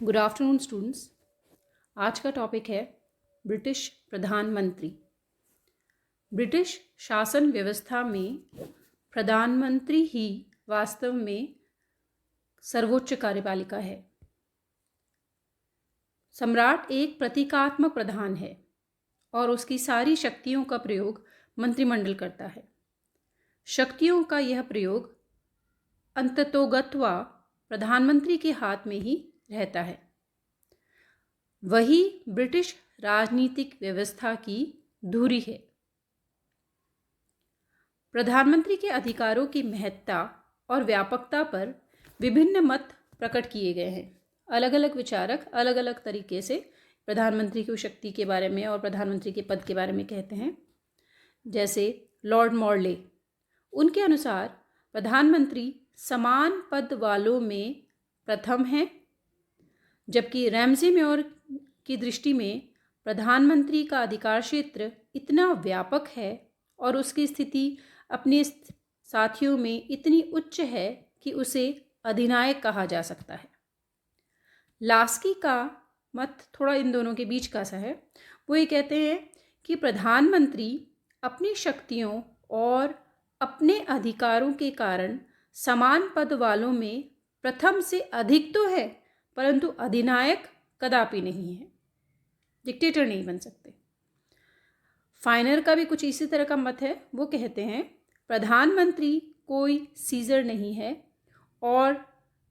Good afternoon students. आज का topic है ब्रिटिश प्रधानमंत्री। ब्रिटिश शासन व्यवस्था में प्रधानमंत्री ही वास्तव में सर्वोच्च कार्यपालिका है। सम्राट एक प्रतीकात्मक प्रधान है और उसकी सारी शक्तियों का प्रयोग मंत्रिमंडल करता है। शक्तियों का यह प्रयोग अंततोगत्वा प्रधानमंत्री के हाथ में ही रहता है। वही ब्रिटिश राजनीतिक व्यवस्था की धुरी है। प्रधानमंत्री के अधिकारों की महत्ता और व्यापकता पर विभिन्न मत प्रकट किए गए हैं। अलग अलग विचारक अलग अलग तरीके से प्रधानमंत्री की शक्ति के बारे में और प्रधानमंत्री के पद के बारे में कहते हैं। जैसे लॉर्ड मॉर्ले, उनके अनुसार प्रधानमंत्री समान पद वालों में प्रथम है, जबकि रैमजे मेयर की दृष्टि में प्रधानमंत्री का अधिकार क्षेत्र इतना व्यापक है और उसकी स्थिति अपने साथियों में इतनी उच्च है कि उसे अधिनायक कहा जा सकता है। लास्की का मत थोड़ा इन दोनों के बीच का सा है। वो ये कहते हैं कि प्रधानमंत्री अपनी शक्तियों और अपने अधिकारों के कारण समान पद वालों में प्रथम से अधिक तो है, परंतु अधिनायक कदापि नहीं है, डिक्टेटर नहीं बन सकते। फाइनर का भी कुछ इसी तरह का मत है। वो कहते हैं प्रधानमंत्री कोई सीजर नहीं है और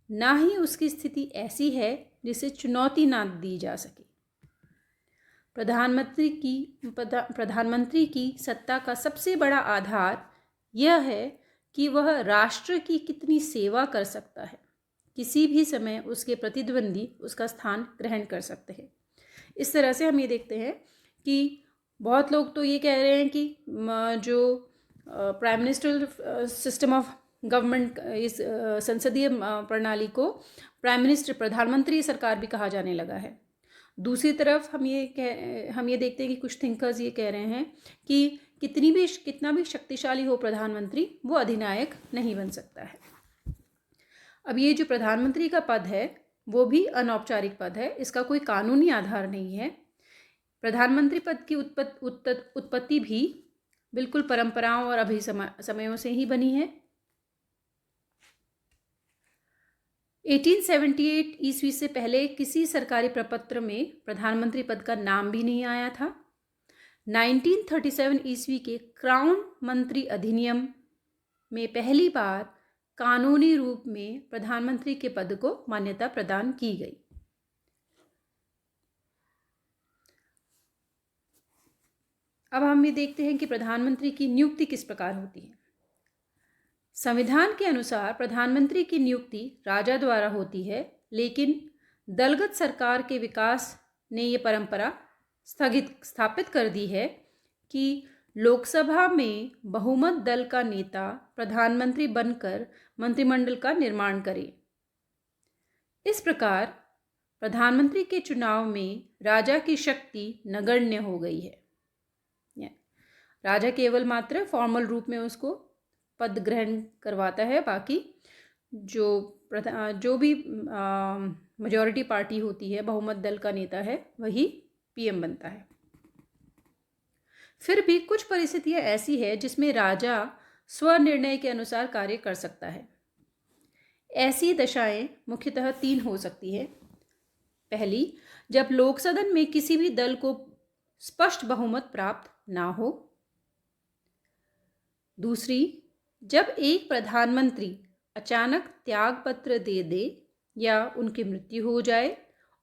ना ही उसकी स्थिति ऐसी है जिसे चुनौती ना दी जा सके। प्रधानमंत्री की सत्ता का सबसे बड़ा आधार यह है कि वह राष्ट्र की कितनी सेवा कर सकता है। किसी भी समय उसके प्रतिद्वंदी उसका स्थान ग्रहण कर सकते हैं। इस तरह से हम ये देखते हैं कि बहुत लोग तो ये कह रहे हैं कि जो prime minister system of government, इस संसदीय प्रणाली को प्राइम मिनिस्टर प्रधानमंत्री सरकार भी कहा जाने लगा है। दूसरी तरफ हम ये देखते हैं कि कुछ थिंकर्स ये कह रहे हैं कि कितना भी शक्तिशाली हो प्रधानमंत्री, वो अधिनायक नहीं बन सकता है। अब ये जो प्रधानमंत्री का पद है वो भी अनौपचारिक पद है, इसका कोई कानूनी आधार नहीं है। प्रधानमंत्री पद की उत्पत्ति भी बिल्कुल परंपराओं और समयों से ही बनी है। 1878 ईस्वी से पहले किसी सरकारी प्रपत्र में प्रधानमंत्री पद का नाम भी नहीं आया था। 1937 ईस्वी के क्राउन मंत्री अधिनियम में पहली बार कानूनी रूप में प्रधानमंत्री के पद को मान्यता प्रदान की गई। अब हम ये देखते हैं कि प्रधानमंत्री की नियुक्ति किस प्रकार होती है। संविधान के अनुसार प्रधानमंत्री की नियुक्ति राजा द्वारा होती है, लेकिन दलगत सरकार के विकास ने ये परंपरा स्थापित कर दी है कि लोकसभा में बहुमत दल का नेता प्रधानमंत्री बनकर मंत्रिमंडल का निर्माण करे। इस प्रकार प्रधानमंत्री के चुनाव में राजा की शक्ति नगण्य हो गई है। राजा केवल मात्र फॉर्मल रूप में उसको पद ग्रहण करवाता है, बाकी जो भी मेजॉरिटी पार्टी होती है, बहुमत दल का नेता है, वही पीएम बनता है। फिर भी कुछ परिस्थितियां ऐसी है जिसमें राजा स्वनिर्णय के अनुसार कार्य कर सकता है। ऐसी दशाएं मुख्यतः 3 हो सकती है। पहली, जब लोकसदन में किसी भी दल को स्पष्ट बहुमत प्राप्त ना हो। दूसरी, जब एक प्रधानमंत्री अचानक त्याग पत्र दे या उनकी मृत्यु हो जाए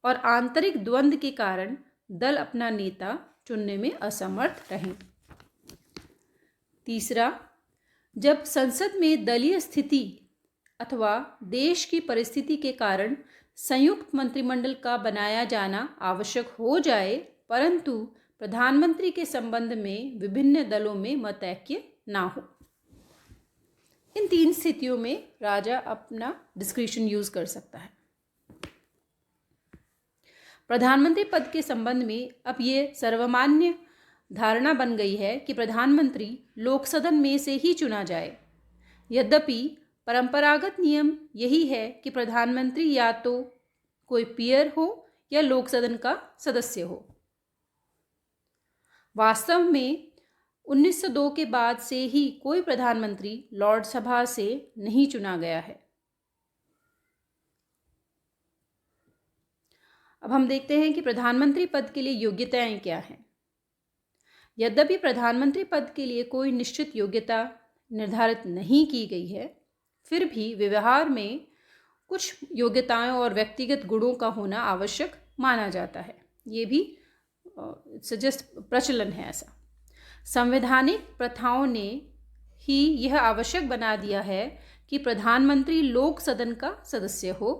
और आंतरिक द्वंद्व के कारण दल अपना नेता चुनने में असमर्थ रहें। तीसरा, जब संसद में दलीय स्थिति अथवा देश की परिस्थिति के कारण संयुक्त मंत्रिमंडल का बनाया जाना आवश्यक हो जाए, परंतु प्रधानमंत्री के संबंध में विभिन्न दलों में मतैक्य ना हो। इन 3 स्थितियों में राजा अपना डिस्क्रिशन यूज कर सकता है। प्रधानमंत्री पद के संबंध में अब ये सर्वमान्य धारणा बन गई है कि प्रधानमंत्री लोकसदन में से ही चुना जाए। यद्यपि परंपरागत नियम यही है कि प्रधानमंत्री या तो कोई पीयर हो या लोक सदन का सदस्य हो। वास्तव में 1902 के बाद से ही कोई प्रधानमंत्री लॉर्ड सभा से नहीं चुना गया है। अब हम देखते हैं कि प्रधानमंत्री पद के लिए योग्यताएं क्या हैं। यद्यपि प्रधानमंत्री पद के लिए कोई निश्चित योग्यता निर्धारित नहीं की गई है, फिर भी व्यवहार में कुछ योग्यताएं और व्यक्तिगत गुणों का होना आवश्यक माना जाता है। ये भी सजेस्ट प्रचलन है ऐसा। संवैधानिक प्रथाओं ने ही यह आवश्यक बना दिया है कि प्रधानमंत्री लोक सदन का सदस्य हो,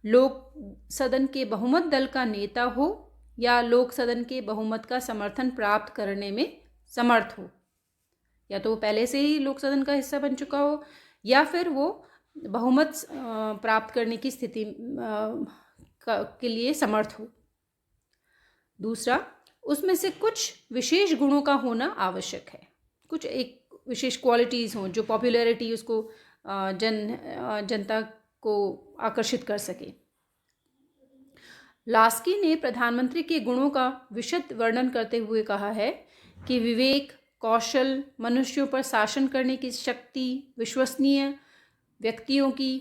लोक सदन के बहुमत दल का नेता हो या लोक सदन के बहुमत का समर्थन प्राप्त करने में समर्थ हो। या तो वो पहले से ही लोक सदन का हिस्सा बन चुका हो या फिर वो बहुमत प्राप्त करने की स्थिति के लिए समर्थ हो। दूसरा, उसमें से कुछ विशेष गुणों का होना आवश्यक है। कुछ एक विशेष क्वालिटीज़ हों जो पॉपुलैरिटी उसको जनता को आकर्षित कर सके। लास्की ने प्रधानमंत्री के गुणों का विशद वर्णन करते हुए कहा है कि विवेक, कौशल, मनुष्यों पर शासन करने की शक्ति, विश्वसनीय व्यक्तियों की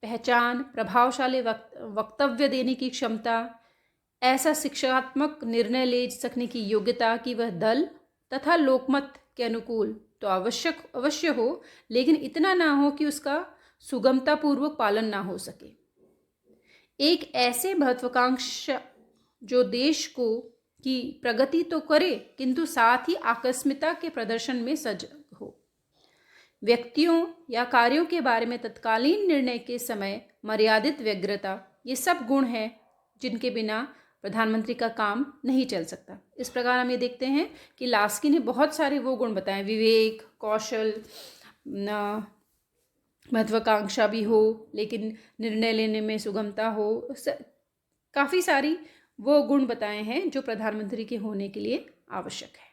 पहचान, प्रभावशाली वक्तव्य देने की क्षमता, ऐसा शिक्षात्मक निर्णय ले सकने की योग्यता कि वह दल तथा लोकमत के अनुकूल तो अवश्य हो, लेकिन इतना ना हो कि उसका सुगमतापूर्वक पालन ना हो सके। एक ऐसे महत्वाकांक्षी जो देश को की प्रगति तो करे किंतु साथ ही आकस्मिकता के प्रदर्शन में सजग हो। व्यक्तियों या कार्यों के बारे में तत्कालीन निर्णय के समय मर्यादित व्यग्रता, ये सब गुण हैं जिनके बिना प्रधानमंत्री का काम नहीं चल सकता। इस प्रकार हम ये देखते हैं कि लास्की ने बहुत सारे वो गुण बताए, विवेक, कौशल, महत्वाकांक्षा भी हो लेकिन निर्णय लेने में सुगमता हो, काफ़ी सारी वो गुण बताए हैं जो प्रधानमंत्री के होने के लिए आवश्यक है।